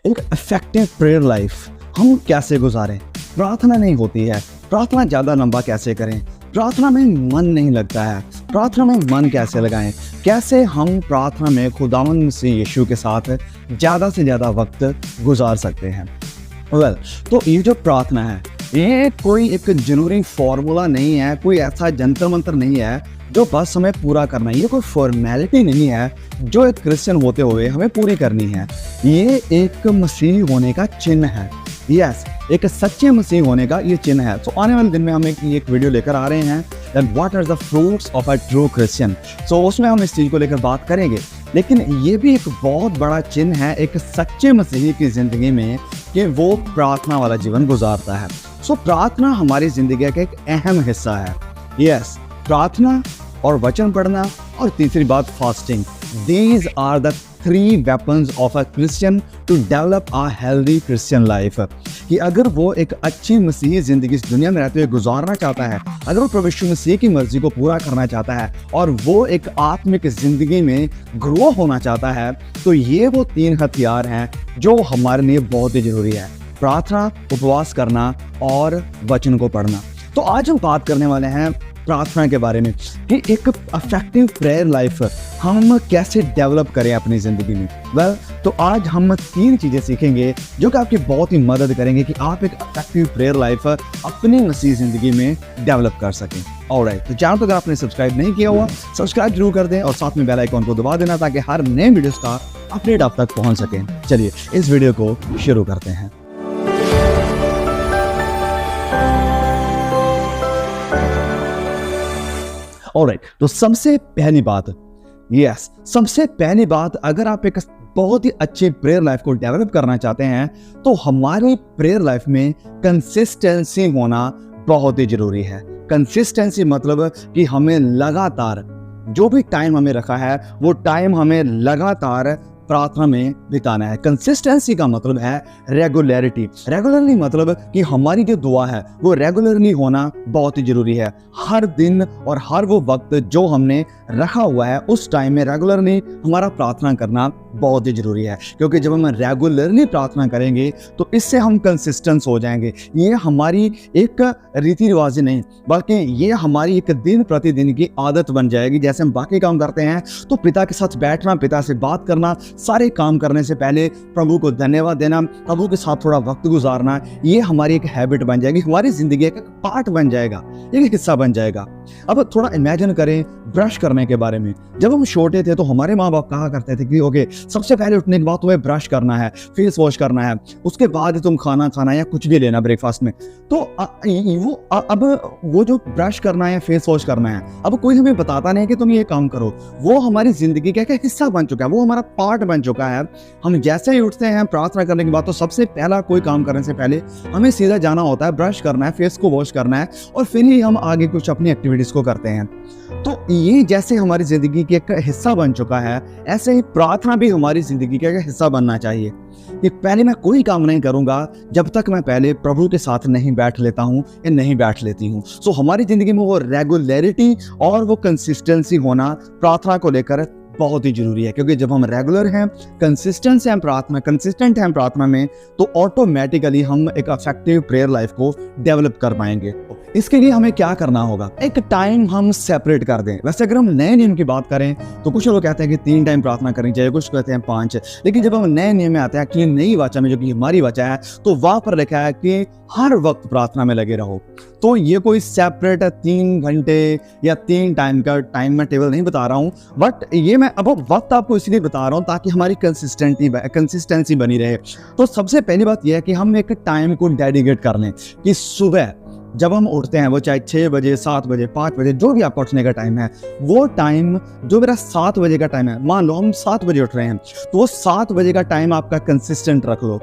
एक effective prayer life हम कैसे गुजारें। प्रार्थना नहीं होती है, प्रार्थना ज़्यादा लंबा कैसे करें, प्रार्थना में मन नहीं लगता है, प्रार्थना में मन कैसे लगाएं, कैसे हम प्रार्थना में खुदावंद मसीह यीशु के साथ ज़्यादा से ज़्यादा वक्त गुजार सकते हैं। तो ये जो प्रार्थना है ये कोई एक जरूरी फॉर्मूला नहीं है, कोई ऐसा जंतर मंत्र नहीं है जो बस हमें पूरा करना है। ये कोई फॉर्मेलिटी नहीं है जो एक क्रिश्चियन होते हुए हमें पूरी करनी है। ये एक मसीह होने का चिन्ह है। यस, एक सच्चे मसीह होने का ये चिन्ह है। तो आने वाले दिन में हम एक वीडियो लेकर आ रहे हैं that what are the fruits of a true Christian. So उसमें हम इस चीज़ को लेकर बात करेंगे। लेकिन ये भी एक बहुत बड़ा चिन्ह है एक सच्चे मसीही की ज़िंदगी में कि वो प्रार्थना वाला जीवन गुजारता है। सो प्रार्थना हमारी ज़िंदगी का एक अहम हिस्सा है। यस, प्रार्थना और वचन पढ़ना और तीसरी बात fasting. These are the 3 weapons of a Christian to develop a healthy Christian life। कि अगर वो एक अच्छी मसीही ज़िंदगी इस दुनिया में रहते हुए गुजारना चाहता है, अगर वो प्रभु यीशु मसीह की मर्जी को पूरा करना चाहता है और वो एक आत्मिक ज़िंदगी में ग्रो होना चाहता है, तो ये वो 3 हथियार हैं जो हमारे लिए बहुत ही ज़रूरी है। प्रार्थना, उपवास करना और वचन को पढ़ना। तो आज हम बात करने वाले हैं प्रार्थना के बारे में कि एक इफेक्टिव प्रेयर लाइफ हम कैसे डेवलप करें अपनी ज़िंदगी में। तो आज हम 3 चीज़ें सीखेंगे जो कि आपकी बहुत ही मदद करेंगे कि आप एक इफेक्टिव प्रेयर लाइफ अपनी मसीह ज़िंदगी में डेवलप कर सकें। ऑलराइट, तो चैनल को अगर आपने सब्सक्राइब नहीं किया हुआ सब्सक्राइब जरूर कर दें और साथ में बेल आइकॉन को दबा देना ताकि हर नए वीडियोस का अपडेट आप तक पहुँच सकें। चलिए इस वीडियो को शुरू करते हैं। ऑलराइट, तो सबसे पहली बात अगर आप एक बहुत ही अच्छी प्रेयर लाइफ को डेवलप करना चाहते हैं तो हमारी प्रेयर लाइफ में कंसिस्टेंसी होना बहुत ही जरूरी है। कंसिस्टेंसी मतलब कि हमें लगातार जो भी टाइम हमें रखा है वो टाइम हमें लगातार प्रार्थना में बिताना है। कंसिस्टेंसी का मतलब है रेगुलरिटी। रेगुलरली मतलब कि हमारी जो दुआ है वो रेगुलरली होना बहुत ही जरूरी है। हर दिन और हर वो वक्त जो हमने रखा हुआ है उस टाइम में रेगुलरली हमारा प्रार्थना करना बहुत ही जरूरी है, क्योंकि जब हम रेगुलरली प्रार्थना करेंगे तो इससे हम कंसिस्टेंस हो जाएंगे। ये हमारी एक रीति रिवाज नहीं बल्कि ये हमारी एक दिन प्रतिदिन की आदत बन जाएगी। जैसे हम बाकी काम करते हैं तो पिता के साथ बैठना, पिता से बात करना, सारे काम करने से पहले प्रभु को धन्यवाद देना, प्रभु के साथ थोड़ा वक्त गुजारना, ये हमारी एक हैबिट बन जाएगी, हमारी जिंदगी का पार्ट बन जाएगा, एक हिस्सा बन जाएगा। अब थोड़ा इमेजिन करें ब्रश करने के बारे में। जब हम छोटे थे तो हमारे माँ बाप कहा करते थे कि ओके, सबसे पहले उठने के बाद तुम्हें ब्रश करना है, फेस वॉश करना है, उसके बाद तुम खाना खाना या कुछ भी लेना ब्रेकफास्ट में। तो अब वो जो ब्रश करना है, फेस वॉश करना है, अब कोई हमें बताता नहीं कि तुम ये काम करो। वो हमारी जिंदगी का एक हिस्सा बन चुका है, वो हमारा पार्ट बन चुका है। हम जैसे ही उठते हैं प्रार्थना करने के बाद तो सबसे पहला कोई काम करने से पहले हमें सीधा जाना होता है, ब्रश करना है, फेस को वॉश करना है और फिर ही हम आगे कुछ अपनी एक्टिविटीज को करते हैं। तो ये जैसे हमारी जिंदगी का एक हिस्सा बन चुका है, ऐसे ही प्रार्थना भी हमारी जिंदगी का एक हिस्सा बनना चाहिए कि पहले मैं कोई काम नहीं करूंगा जब तक मैं पहले प्रभु के साथ नहीं बैठ लेता हूं या नहीं बैठ लेती हूं। सो हमारी जिंदगी में वो रेगुलरिटी और वो कंसिस्टेंसी होना प्रार्थना को लेकर बहुत ही जरूरी है, क्योंकि जब हम रेगुलर हैं, कंसिस्टेंट हैं प्रार्थना में तो ऑटोमेटिकली हम एक इफेक्टिव प्रेयर लाइफ को डेवलप कर पाएंगे। इसके लिए हमें क्या करना होगा, एक टाइम हम सेपरेट कर दें। वैसे अगर हम नए नियम की बात करें तो कुछ लोग कहते हैं कि 3 टाइम प्रार्थना करनी चाहिए, कुछ कहते हैं 5, लेकिन जब हम नए नियम में आते हैं, एक्चुअली नई वाचा में जो कि हमारी वाचा है, तो वहां पर लिखा है कि हर वक्त प्रार्थना में लगे रहो। तो ये कोई सेपरेट 3 घंटे या 3 टाइम का टाइम मैं टेबल नहीं बता रहा हूँ, बट ये मैं अब वक्त आपको इसलिए बता रहा हूँ ताकि हमारी कंसिस्टेंसी बनी रहे। तो सबसे पहली बात यह है कि हम एक टाइम को डेडिकेट कर लें कि सुबह जब हम उठते हैं, वो चाहे 6 बजे, 7 बजे, 5 बजे, जो भी आपका उठने का टाइम है, वो टाइम जो मेरा 7 बजे का टाइम है, मान लो हम 7 बजे उठ रहे हैं तो वो 7 बजे का टाइम आपका कंसिस्टेंट रख लो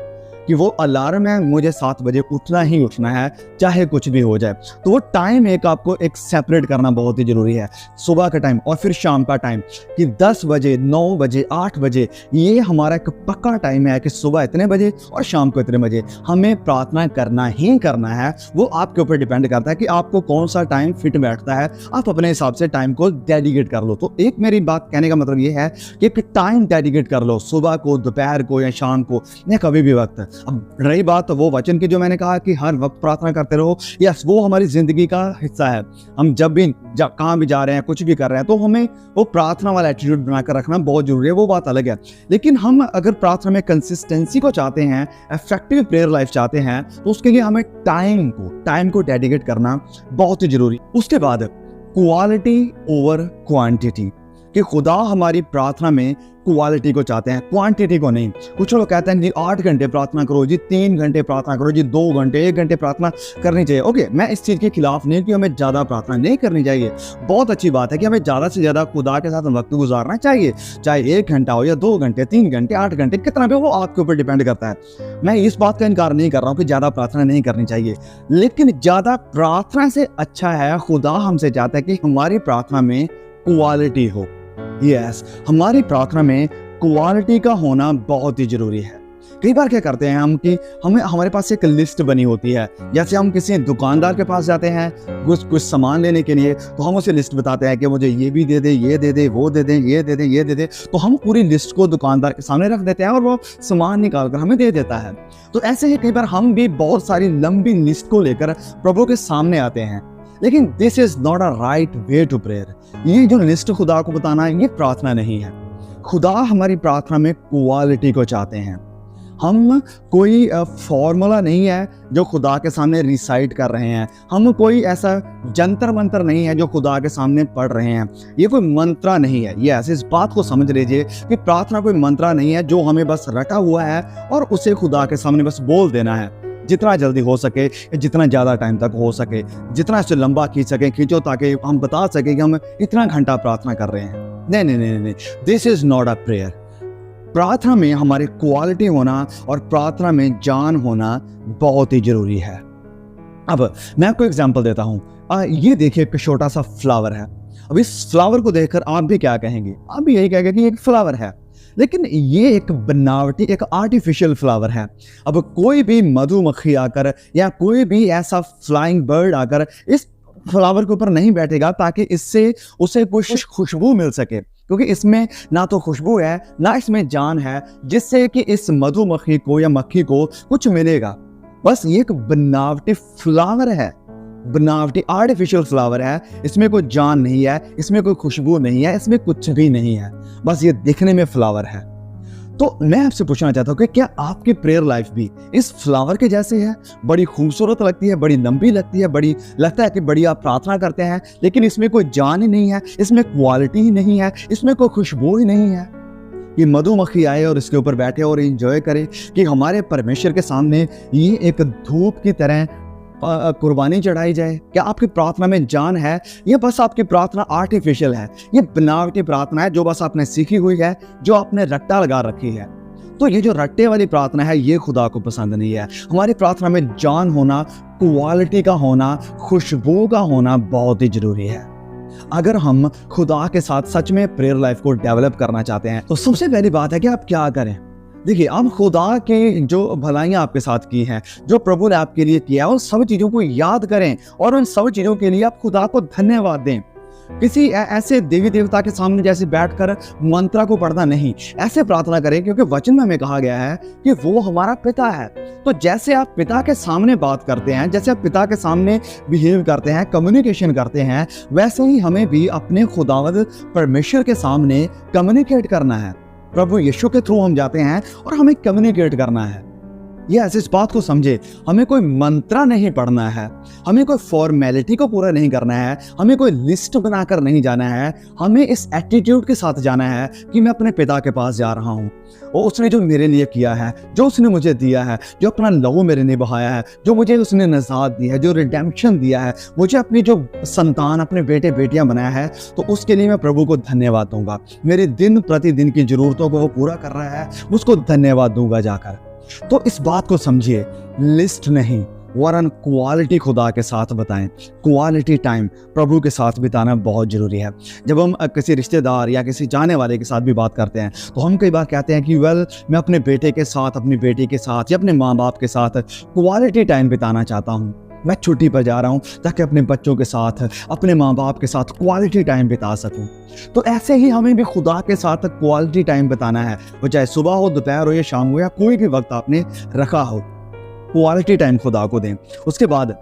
कि वो अलार्म है, मुझे 7 बजे उठना ही उठना है, चाहे कुछ भी हो जाए। तो वो टाइम एक आपको एक सेपरेट करना बहुत ही ज़रूरी है, सुबह का टाइम और फिर शाम का टाइम, कि 10 बजे, 9 बजे, 8 बजे ये हमारा एक पक्का टाइम है कि सुबह इतने बजे और शाम को इतने बजे हमें प्रार्थना करना ही करना है। वो आपके ऊपर डिपेंड करता है कि आपको कौन सा टाइम फिट बैठता है, आप अपने हिसाब से टाइम को डेडिकेट कर लो। तो एक मेरी बात कहने का मतलब ये है कि एक टाइम डेडिकेट कर लो, सुबह को, दोपहर को या शाम को या कभी भी वक्त। अब रही बात वो वचन की, जो मैंने कहा कि हर वक्त प्रार्थना करते रहो, यस वो हमारी जिंदगी का हिस्सा है। हम जब भी कहाँ भी जा रहे हैं, कुछ भी कर रहे हैं, तो हमें वो प्रार्थना वाला एटीट्यूड बनाकर रखना बहुत जरूरी है, वो बात अलग है। लेकिन हम अगर प्रार्थना में कंसिस्टेंसी को चाहते हैं, इफेक्टिव प्रेयर लाइफ चाहते हैं, तो उसके लिए हमें टाइम को डेडिकेट करना बहुत ही जरूरी। उसके बाद क्वालिटी ओवर क्वांटिटी, कि खुदा हमारी प्रार्थना में क्वालिटी को चाहते हैं, क्वांटिटी को नहीं। कुछ लोग कहते हैं जी 8 घंटे प्रार्थना करो जी, 3 घंटे प्रार्थना करो जी, 2 घंटे, 1 घंटे प्रार्थना करनी चाहिए। ओके, मैं इस चीज़ के खिलाफ नहीं कि हमें ज़्यादा प्रार्थना नहीं करनी चाहिए। बहुत अच्छी बात है कि हमें ज़्यादा से ज़्यादा खुदा के साथ वक्त गुजारना चाहिए, चाहे 1 घंटा हो या 2 घंटे, 3 घंटे, 8 घंटे, कितना भी, वो आपके ऊपर डिपेंड करता है। मैं इस बात का इनकार नहीं कर रहा हूँ कि ज़्यादा प्रार्थना नहीं करनी चाहिए, लेकिन ज़्यादा प्रार्थना से अच्छा है, खुदा हमसे चाहता है कि हमारी प्रार्थना में क्वालिटी हो। यस, हमारी प्रार्थना में क्वालिटी का होना बहुत ही जरूरी है। कई बार क्या करते हैं हम कि हमारे पास एक लिस्ट बनी होती है, जैसे हम किसी दुकानदार के पास जाते हैं कुछ सामान लेने के लिए, तो हम उसे लिस्ट बताते हैं कि मुझे ये भी दे दे, ये दे दे, वो दे दे, ये दे दे, ये दे दे। तो हम पूरी लिस्ट को दुकानदार के सामने रख देते हैं और वो सामान निकाल कर हमें दे देता है। तो ऐसे ही कई बार हम भी बहुत सारी लंबी लिस्ट को लेकर प्रभु के सामने आते हैं, लेकिन this is not a right way to prayer. ये जो लिस्ट खुदा को बताना है, ये प्रार्थना नहीं है। खुदा हमारी प्रार्थना में क्वालिटी को चाहते हैं। हम कोई फॉर्मूला नहीं है जो खुदा के सामने रिसाइट कर रहे हैं, हम कोई ऐसा जंतर मंतर नहीं है जो खुदा के सामने पढ़ रहे हैं, ये कोई मंत्रा नहीं है। ये इस बात को समझ लीजिए कि प्रार्थना कोई मंत्रा नहीं है जो हमें बस रटा हुआ है और उसे खुदा के सामने बस बोल देना है, जितना जल्दी हो सके, जितना ज़्यादा टाइम तक हो सके, जितना इसे लंबा खींच सकें खींचो, ताकि हम बता सकें कि हम इतना घंटा प्रार्थना कर रहे हैं। नहीं नहीं नहीं नहीं, this is not a prayer. प्रार्थना में हमारी क्वालिटी होना और प्रार्थना में जान होना बहुत ही जरूरी है। अब मैं आपको एग्जांपल देता हूँ। ये देखिए, एक छोटा सा फ्लावर है। अब इस फ्लावर को देखकर आप भी क्या कहेंगे? आप भी यही कहेंगे कि एक फ्लावर है, लेकिन ये एक बनावटी, एक आर्टिफिशियल फ्लावर है। अब कोई भी मधुमक्खी आकर या कोई भी ऐसा फ्लाइंग बर्ड आकर इस फ्लावर के ऊपर नहीं बैठेगा ताकि इससे उसे कुछ खुशबू मिल सके, क्योंकि इसमें ना तो खुशबू है ना इसमें जान है जिससे कि इस मधुमक्खी को या मक्खी को कुछ मिलेगा। बस ये एक बनावटी फ्लावर है, बनावटी आर्टिफिशियल फ्लावर है। इसमें कोई जान नहीं है, इसमें कोई खुशबू नहीं है, इसमें कुछ भी नहीं है, बस ये दिखने में फ्लावर है। तो मैं आपसे पूछना चाहता हूँ कि क्या आपकी प्रेयर लाइफ भी इस फ्लावर के जैसे है? बड़ी खूबसूरत लगती है, बड़ी लंबी लगती है, बड़ी लगता है कि बड़ी आप प्रार्थना करते हैं, लेकिन इसमें कोई जान ही नहीं है, इसमें क्वालिटी ही नहीं है, इसमें कोई खुशबू ही नहीं है। ये मधुमक्खी आए और इसके ऊपर बैठे और एंजॉय करे कि हमारे परमेश्वर के सामने ये एक धूप की तरह कुर्बानी चढ़ाई जाए। क्या आपकी प्रार्थना में जान है? ये बस आपकी प्रार्थना आर्टिफिशियल है, ये बनावटी प्रार्थना है जो बस आपने सीखी हुई है, जो आपने रट्टा लगा रखी है। तो ये जो रट्टे वाली प्रार्थना है, ये खुदा को पसंद नहीं है। हमारी प्रार्थना में जान होना, क्वालिटी का होना, खुशबू का होना बहुत ही जरूरी है। अगर हम खुदा के साथ सच में प्रेयर लाइफ को डेवलप करना चाहते हैं, तो सबसे पहली बात है कि आप क्या करें। देखिए, आप खुदा के जो भलाइयाँ आपके साथ की हैं, जो प्रभु ने आपके लिए किया है, उन सब चीज़ों को याद करें और उन सब चीज़ों के लिए आप खुदा को धन्यवाद दें। किसी ऐसे देवी देवता के सामने जैसे बैठकर मंत्रा को पढ़ना नहीं, ऐसे प्रार्थना करें, क्योंकि वचन में हमें कहा गया है कि वो हमारा पिता है। तो जैसे आप पिता के सामने बात करते हैं, जैसे आप पिता के सामने बिहेव करते हैं, कम्युनिकेशन करते हैं, वैसे ही हमें भी अपने खुदावंद परमेश्वर के सामने कम्युनिकेट करना है। प्रभु यीशु के थ्रू हम जाते हैं और हमें कम्युनिकेट करना है। ये ऐसे इस बात को समझे, हमें कोई मंत्रा नहीं पढ़ना है, हमें कोई फॉर्मेलिटी को पूरा नहीं करना है, हमें कोई लिस्ट बनाकर नहीं जाना है। हमें इस एटीट्यूड के साथ जाना है कि मैं अपने पिता के पास जा रहा हूँ और उसने जो मेरे लिए किया है, जो उसने मुझे दिया है, जो अपना लहू मेरे लिए बहाया है, जो मुझे उसने निजात दी है, जो रिडेम्पशन दिया है, मुझे अपनी जो संतान, अपने बेटे बेटियां बनाया है, तो उसके लिए मैं प्रभु को धन्यवाद दूंगा। मेरे दिन प्रतिदिन की जरूरतों को वो पूरा कर रहा है, उसको धन्यवाद दूंगा जाकर। तो इस बात को समझिए, लिस्ट नहीं वरन क्वालिटी खुदा के साथ बताएं। क्वालिटी टाइम प्रभु के साथ बिताना बहुत ज़रूरी है। जब हम किसी रिश्तेदार या किसी जाने वाले के साथ भी बात करते हैं तो हम कई बार कहते हैं कि मैं अपने बेटे के साथ, अपनी बेटी के साथ या अपने माँ बाप के साथ क्वालिटी टाइम बिताना चाहता हूँ। मैं छुट्टी पर जा रहा हूँ ताकि अपने बच्चों के साथ, अपने माँ बाप के साथ क्वालिटी टाइम बिता सकूँ। तो ऐसे ही हमें भी खुदा के साथ क्वालिटी टाइम बिताना है, वो चाहे सुबह हो, दोपहर हो या शाम हो या कोई भी वक्त आपने रखा हो। क्वालिटी टाइम खुदा को दें। उसके बाद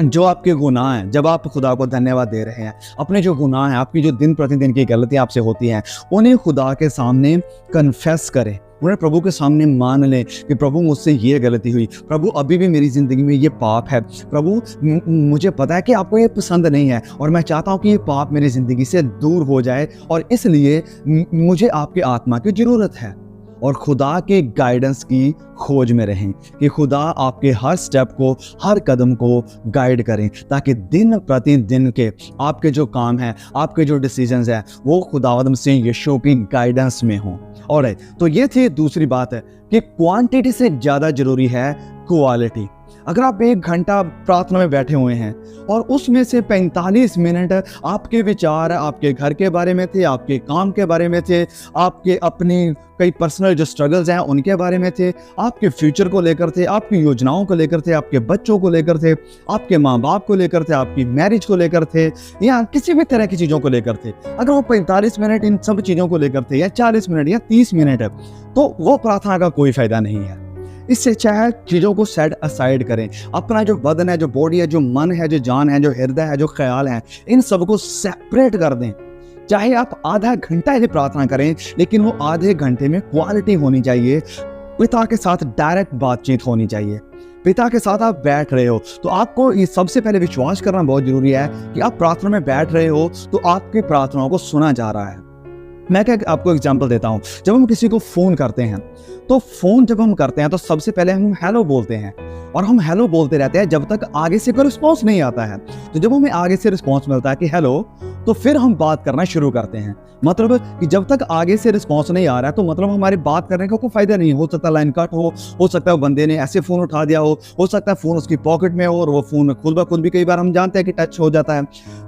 जो आपके गुनाह हैं, जब आप खुदा को धन्यवाद दे रहे हैं, अपने जो गुनाह हैं, आपकी जो दिन प्रतिदिन की गलतियां आपसे होती हैं, उन्हें खुदा के सामने कन्फेस करें, उन्हें प्रभु के सामने मान लें कि प्रभु मुझसे ये गलती हुई, प्रभु अभी भी मेरी ज़िंदगी में ये पाप है, प्रभु मुझे पता है कि आपको ये पसंद नहीं है और मैं चाहता हूँ कि ये पाप मेरी ज़िंदगी से दूर हो जाए और इसलिए मुझे आपके आत्मा की ज़रूरत है। और खुदा के गाइडेंस की खोज में रहें कि खुदा आपके हर स्टेप को, हर कदम को गाइड करें ताकि दिन प्रतिदिन के आपके जो काम हैं, आपके जो डिसीजंस हैं, वो खुदावंद मसीह यीशु की गाइडेंस में हों। और तो ये थी दूसरी बात है कि क्वांटिटी से ज़्यादा ज़रूरी है क्वालिटी। अगर आप 1 घंटा प्रार्थना में बैठे हुए हैं और उसमें से 45 मिनट आपके विचार आपके घर के बारे में थे, आपके काम के बारे में थे, आपके अपनी कई पर्सनल जो स्ट्रगल्स हैं उनके बारे में थे, आपके फ्यूचर को लेकर थे, आपकी योजनाओं को लेकर थे, आपके बच्चों को लेकर थे, आपके माँ बाप को लेकर थे, आपकी मैरिज को लेकर थे या किसी भी तरह की चीज़ों को लेकर थे, अगर वो 45 मिनट इन सब चीज़ों को लेकर थे या 40 मिनट या 30 मिनट, तो वो प्रार्थना का कोई फायदा नहीं है। इससे चाहे चीज़ों को सेट असाइड करें, अपना जो बदन है, जो बॉडी है, जो मन है, जो जान है, जो हृदय है, जो ख्याल है, इन सबको सेपरेट कर दें। चाहे आप आधा घंटा ही प्रार्थना करें, लेकिन वो आधे घंटे में क्वालिटी होनी चाहिए। पिता के साथ डायरेक्ट बातचीत होनी चाहिए। पिता के साथ आप बैठ रहे हो तो आपको ये सबसे पहले विश्वास करना बहुत जरूरी है कि आप प्रार्थना में बैठ रहे हो तो आपकी प्रार्थनाओं को सुना जा रहा है। मैं क्या आपको एग्जांपल देता हूँ, जब हम किसी को फ़ोन करते हैं तो फ़ोन जब हम करते हैं तो सबसे पहले हम हेलो बोलते हैं और हम हेलो बोलते रहते हैं जब तक आगे से कोई रिस्पॉन्स नहीं आता है। तो जब हमें आगे से रिस्पॉन्स मिलता है कि हेलो, तो फिर हम बात करना शुरू करते हैं। मतलब कि जब तक आगे से रिस्पॉन्स नहीं आ रहा है तो मतलब हमारी बात करने का कोई फायदा नहीं। हो सकता है लाइन कट हो सकता है वो बंदे ने ऐसे फ़ोन उठा दिया हो सकता है फ़ोन उसकी पॉकेट में हो और वो फ़ोन खुद ब खुद भी कई बार हम जानते हैं कि टच हो जाता है।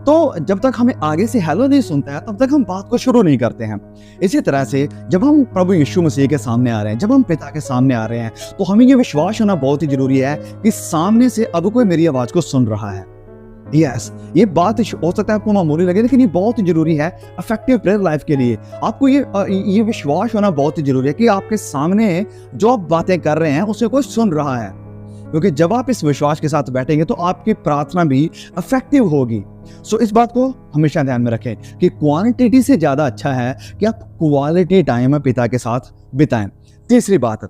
तो जब तक हमें आगे से हेलो नहीं सुनता है तब तक हम बात को शुरू नहीं करते हैं। इसी तरह से जब हम प्रभु यीशु मसीह के सामने आ रहे हैं, जब हम पिता के सामने आ रहे हैं, तो हमें ये विश्वास होना बहुत ही जरूरी है कि सामने से अब कोई मेरी आवाज़ को सुन रहा है। यस, ये बात हो सकता है आपको मामूली लगे, लेकिन ये बहुत जरूरी है इफेक्टिव प्रेयर लाइफ के लिए। आपको ये विश्वास होना बहुत ही जरूरी है कि आपके सामने जो आप बातें कर रहे हैं उसे कोई सुन रहा है, क्योंकि जब आप इस विश्वास के साथ बैठेंगे तो आपकी प्रार्थना भी इफेक्टिव होगी। सो इस बात को हमेशा ध्यान में रखें कि क्वांटिटी से ज़्यादा अच्छा है कि आप क्वालिटी टाइम पिता के साथ बिताएं। तीसरी बात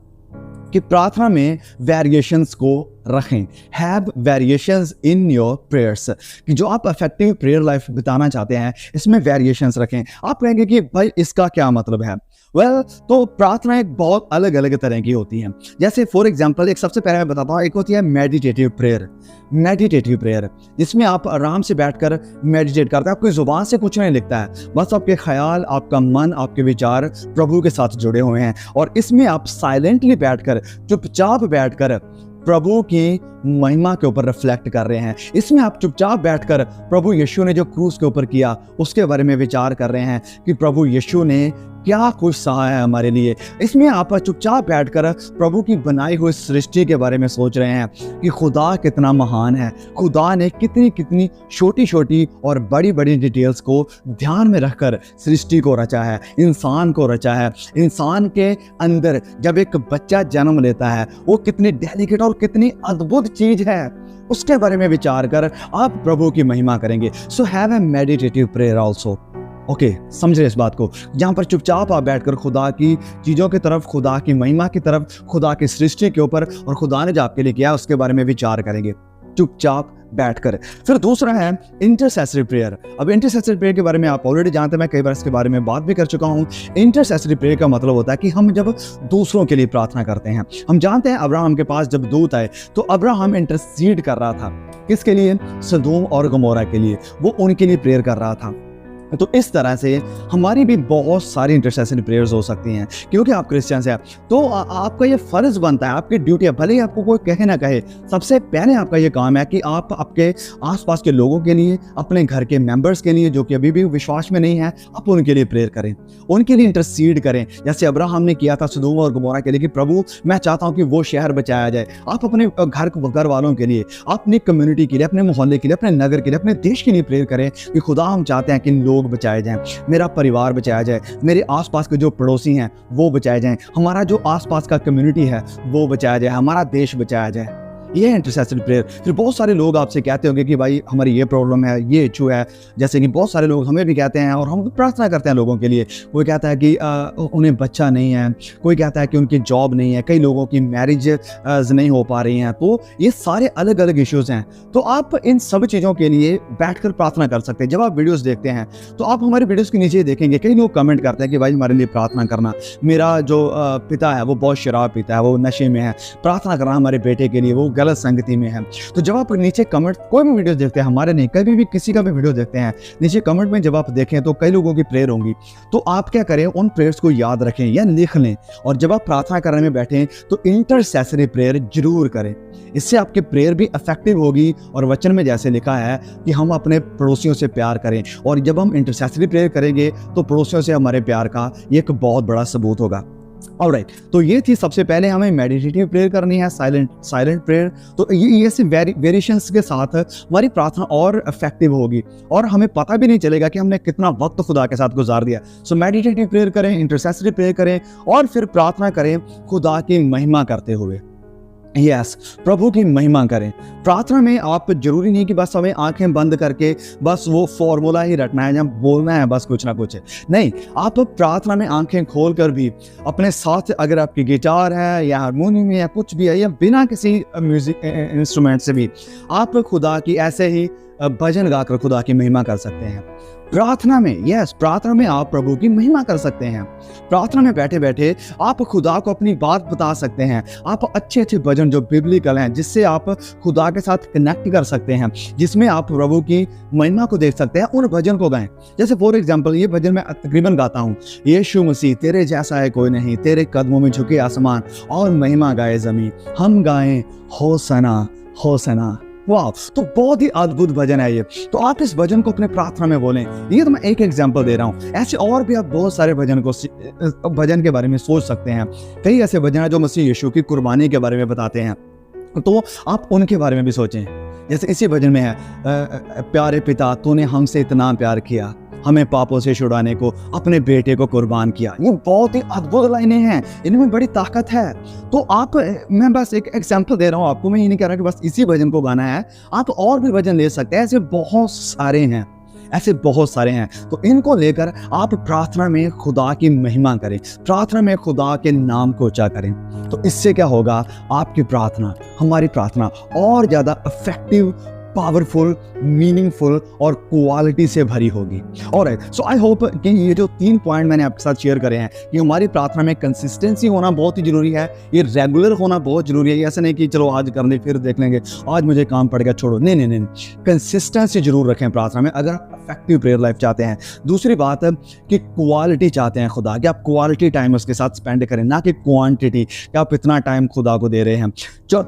कि प्रार्थना में वेरिएशंस को रखें। Have variations in your prayers, कि जो आप इफेक्टिव प्रेयर लाइफ बिताना चाहते हैं इसमें वेरिएशंस रखें। आप कहेंगे कि भाई इसका क्या मतलब है? तो प्रार्थना एक बहुत अलग अलग तरह की होती हैं। जैसे फॉर एग्जांपल एक सबसे पहले मैं बताता हूँ, एक होती है मेडिटेटिव प्रेयर, जिसमें आप आराम से बैठकर मेडिटेट करते हैं। आपकी जुबान से कुछ नहीं लिखता है, बस आपके ख्याल, आपका मन, आपके विचार प्रभु के साथ जुड़े हुए हैं और इसमें आप साइलेंटली बैठकर, चुपचाप बैठकर प्रभु की महिमा के ऊपर रिफ्लेक्ट कर रहे हैं। इसमें आप चुपचाप बैठकर प्रभु यीशु ने जो क्रूस के ऊपर किया उसके बारे में विचार कर रहे हैं कि प्रभु यीशु ने क्या कुछ सहा है हमारे लिए। इसमें आप चुपचाप बैठकर प्रभु की बनाई हुई सृष्टि के बारे में सोच रहे हैं कि खुदा कितना महान है, खुदा ने कितनी कितनी छोटी छोटी और बड़ी बड़ी डिटेल्स को ध्यान में रखकर सृष्टि को रचा है, इंसान को रचा है। इंसान के अंदर जब एक बच्चा जन्म लेता है वो कितनी डेलिकेट और कितनी अद्भुत चीज है, उसके बारे में विचार कर आप प्रभु की महिमा करेंगे। So have a meditative prayer also. Okay, समझ रहे इस बात को, जहाँ पर चुपचाप आप बैठकर खुदा की चीज़ों की तरफ, खुदा की महिमा की तरफ, खुदा की सृष्टि के ऊपर और खुदा ने जो आपके लिए किया उसके बारे में विचार करेंगे चुपचाप बैठकर। फिर दूसरा है इंटरसेसरी प्रेयर। अब इंटरसेसरी प्रेयर के बारे में आप ऑलरेडी जानते हैं, मैं कई बार इसके बारे में बात भी कर चुका हूँ। इंटरसेसरी प्रेयर का मतलब होता है कि हम जब दूसरों के लिए प्रार्थना करते हैं, हम जानते हैं अब्राहम के पास जब दूत आए तो अब्राहम इंटरसीड कर रहा था, किसके लिए? सदोम और गमोरा के लिए। वो उनके लिए प्रेयर कर रहा था। तो इस तरह से हमारी भी बहुत सारी इंटरसेसरी प्रेयर्स हो सकती हैं, क्योंकि आप क्रिश्चियंस हैं तो आपका ये फ़र्ज़ बनता है, आपकी ड्यूटी है, भले ही आपको कोई कहे ना कहे, सबसे पहले आपका ये काम है कि आप आपके आसपास के लोगों के लिए, अपने घर के मेंबर्स के लिए जो कि अभी भी विश्वास में नहीं है, आप उनके लिए प्रेयर करें, उनके लिए इंटरसीड करें, जैसे अब्राहम ने किया था सदोम और गमोरा के लिए कि प्रभु मैं चाहता हूँ कि वो शहर बचाया जाए। आप अपने घर वालों के लिए, अपनी कम्युनिटी के लिए, अपने मोहल्ले के लिए, अपने नगर के लिए, अपने देश के लिए प्रेयर करें कि खुदा हम चाहते हैं कि लोग बचाए जाएं, मेरा परिवार बचाया जाए, मेरे आसपास के जो पड़ोसी हैं वो बचाए जाएं, हमारा जो आसपास का कम्युनिटी है वो बचाया जाए, हमारा देश बचाया जाए। ये है इंटरसेसरी प्रेयर। फिर बहुत सारे लोग आपसे कहते होंगे कि भाई हमारी ये प्रॉब्लम है, ये इशू है, जैसे कि बहुत सारे लोग हमें भी कहते हैं और हम प्रार्थना करते हैं लोगों के लिए। कोई कहता है कि उन्हें बच्चा नहीं है, कोई कहता है कि उनकी जॉब नहीं है, कई लोगों की मैरिज नहीं हो पा रही हैं। तो ये सारे अलग अलग इश्यूज़ हैं। तो आप इन सब चीज़ों के लिए बैठकर प्रार्थना कर सकते हैं। जब आप वीडियोज़ देखते हैं तो आप हमारे वीडियोज़ के नीचे देखेंगे कई लोग कमेंट करते हैं कि भाई हमारे लिए प्रार्थना करना, मेरा जो पिता है वो बहुत शराब पीता है, वो नशे में है, प्रार्थना करना हमारे बेटे के लिए, वो गलत संगति में है। तो जब आप नीचे कमेंट, कोई भी वीडियो देखते हैं, हमारे नहीं, कभी भी किसी का भी वीडियो देखते हैं, नीचे कमेंट में जब आप देखें तो कई लोगों की प्रेयर होंगी। तो आप क्या करें, उन प्रेयर्स को याद रखें या लिख लें, और जब आप प्रार्थना करने में बैठें तो इंटरसेसरी प्रेयर जरूर करें। इससे आपकी प्रेयर भी इफेक्टिव होगी, और वचन में जैसे लिखा है कि हम अपने पड़ोसियों से प्यार करें, और जब हम इंटरसेसरी प्रेयर करेंगे तो पड़ोसियों से हमारे प्यार का ये एक बहुत बड़ा सबूत होगा। ऑलराइट, तो ये थी सबसे पहले हमें मेडिटेटिव प्रेयर करनी है, साइलेंट प्रेयर। तो ये से वेरिएशंस के साथ हमारी प्रार्थना और इफेक्टिव होगी, और हमें पता भी नहीं चलेगा कि हमने कितना वक्त खुदा के साथ गुजार दिया। सो मेडिटेटिव प्रेयर करें, इंटरसेसरी प्रेयर करें, और फिर प्रार्थना करें खुदा की महिमा करते हुए। यस, प्रभु की महिमा करें। प्रार्थना में आप जरूरी नहीं कि बस हमें आंखें बंद करके बस वो फॉर्मूला ही रटना है या बोलना है बस कुछ ना कुछ, नहीं। आप प्रार्थना में आंखें खोल कर भी अपने साथ, अगर आपकी गिटार है या हारमोनियम है या कुछ भी है, या बिना किसी म्यूजिक इंस्ट्रूमेंट से भी आप खुदा की ऐसे ही भजन गाकर खुदा की महिमा कर सकते हैं। प्रार्थना में, यस, प्रार्थना में आप प्रभु की महिमा कर सकते हैं। प्रार्थना में बैठे बैठे आप खुदा को अपनी बात बता सकते हैं। आप अच्छे अच्छे भजन जो बिब्लिकल हैं, जिससे आप खुदा के साथ कनेक्ट कर सकते हैं, जिसमें आप प्रभु की महिमा को देख सकते हैं, उन भजन को गाएं। जैसे फॉर एग्जांपल ये भजन मैं तकरीबन गाता हूँ, यीशु मसीह तेरे जैसा है कोई नहीं, तेरे कदमों में झुके आसमान और महिमा गाए जमीन, हम गाएं होसना होसना। वाह, तो बहुत ही अद्भुत भजन है ये। तो आप इस भजन को अपने प्रार्थना में बोलें। ये तो मैं एक एग्जांपल दे रहा हूँ, ऐसे और भी आप बहुत सारे भजन के बारे में सोच सकते हैं। कई ऐसे भजन हैं जो मसीह यीशु की कुर्बानी के बारे में बताते हैं, तो आप उनके बारे में भी सोचें। जैसे इसी भजन में है, प्यारे पिता तूने हमसे इतना प्यार किया, हमें पापों से छुड़ाने को अपने बेटे को कुर्बान किया। ये बहुत ही अद्भुत लाइनें हैं, इनमें बड़ी ताकत है। तो आप, मैं बस एक एग्जांपल दे रहा हूँ आपको, मैं ये नहीं कह रहा कि बस इसी भजन को गाना है, आप और भी भजन ले सकते हैं। ऐसे बहुत सारे हैं, तो इनको लेकर आप प्रार्थना में खुदा की महिमा करें, प्रार्थना में खुदा के नाम को ऊंचा करें। तो इससे क्या होगा, आपकी प्रार्थना, हमारी प्रार्थना और ज़्यादा इफेक्टिव, पावरफुल, मीनिंगफुल और क्वालिटी से भरी होगी। ऑलराइट, सो आई होप कि ये जो 3 पॉइंट मैंने आपके साथ शेयर करे हैं कि हमारी प्रार्थना में कंसिस्टेंसी होना बहुत ही जरूरी है, ये रेगुलर होना बहुत जरूरी है। ऐसा नहीं कि चलो आज कर ले फिर देख लेंगे, आज मुझे काम पड़ गया छोड़ो, नहीं, कंसिस्टेंसी जरूर रखें प्रार्थना में अगर आप इफेक्टिव प्रेयर लाइफ चाहते हैं। दूसरी बात है कि क्वालिटी चाहते हैं खुदा कि आप क्वालिटी टाइम उसके साथ स्पेंड करें, ना कि क्वांटिटी कि आप इतना टाइम खुदा को दे रहे हैं।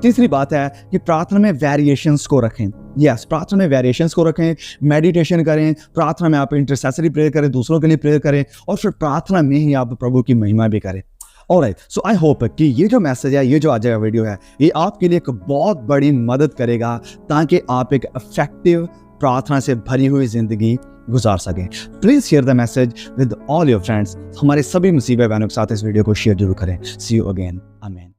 तीसरी बात है कि प्रार्थना में वेरिएशंस को रखें। यस, प्रार्थना में वेरिएशंस को रखें, मेडिटेशन करें, प्रार्थना में आप इंटरसेसरी प्रेयर करें, दूसरों के लिए प्रेयर करें, और फिर प्रार्थना में ही आप प्रभु की महिमा भी करें। ऑलराइट, सो आई होप कि ये जो मैसेज है, ये जो आज का वीडियो है, ये आपके लिए एक बहुत बड़ी मदद करेगा ताकि आप एक इफेक्टिव प्रार्थना से भरी हुई जिंदगी गुजार सकें। Please share the message with all your friends. हमारे सभी मुसीबत बहनों के साथ इस वीडियो को शेयर जरूर करें। सी यू अगेन, आमीन।